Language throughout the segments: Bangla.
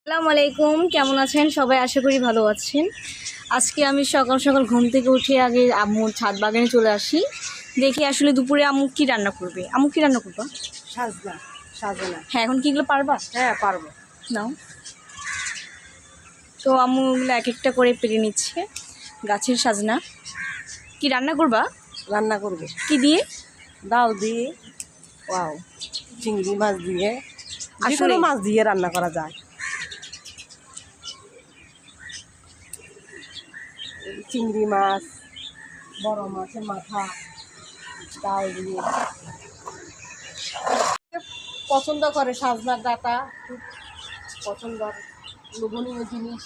আসসালামু আলাইকুম, কেমন আছেন সবাই? আশা করি ভালো আছেন। আজকে আমি সকাল সকাল ঘুম থেকে উঠে আগে আম্মুর ছাদ বাগানে চলে আসি। দেখি আসলে দুপুরে আম্মু কী রান্না করবে। আম্মু কী রান্না করবা? সাজনা সাজনা হ্যাঁ, এখন কি এগুলো পারবা? হ্যাঁ পারবো। নাও। তো আম্মু এগুলো এক একটা করে পেরে নিচ্ছে। গাছের সাজনা কি রান্না করবা? রান্না করবো কি দিয়ে? ডাল দিয়ে, ওয়াও, চিংড়ি মাছ দিয়ে, আসলে আসলে মাছ দিয়ে রান্না করা যায়। চিংড়ি মাছ, বড় মাছের মাথা, ডাল দিয়ে পছন্দ করে। সাজনার ডাটা খুব পছন্দ, লোভনীয় জিনিস।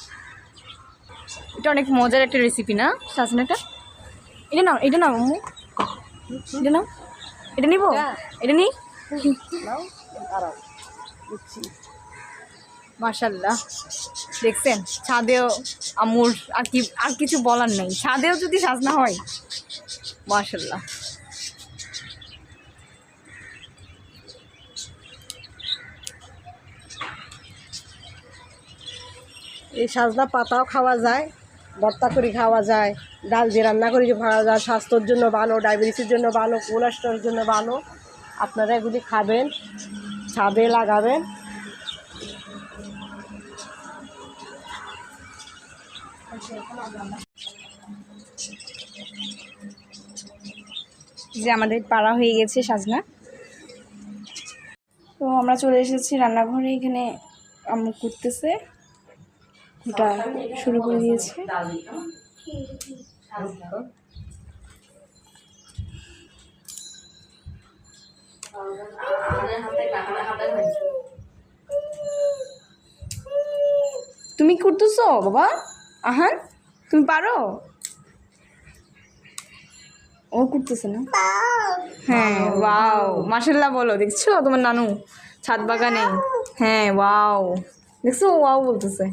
এটা অনেক মজার একটা রেসিপি না সাজনাটা? এটা নাও, এটা নাও আম্মু, এটা নাও। এটা নিব, হ্যাঁ। এটা নিই। নাও, দাঁড়াও, দিচ্ছি। মাশাল্লাহ, দেখছেন ছাদেও আম্মুর আর কিছু বলার নেই। ছাদেও যদি সাজনা হয়, মাশাল্লাহ। এই সাজনা পাতাও খাওয়া যায়, ভর্তা করে খাওয়া যায়, ডাল দিয়ে রান্না করে খাওয়া যায়। স্বাস্থ্যের জন্য ভালো, ডায়াবেটিসের জন্য ভালো, কোলেস্ট্রলের জন্য ভালো। আপনারা এগুলি খাবেন, ছাদে লাগাবেন। যে আমাদের পাড়া হয়ে গেছে সাজনা। তো আমরা চলে এসেছি রান্নাঘরে। এখানে আম্মু করতেছে, ওটা শুরু করে দিয়েছে। তুমি করতেছো বাবা? আহান, তুমি পারো? ও করতেছে না? হ্যাঁ, ওয়াও, মাশাল্লাহ বলো। দেখছো তোমার নানু ছাদ বাগানে? হ্যাঁ, ওয়াও, দেখছো? ওয়াও বলতেছে।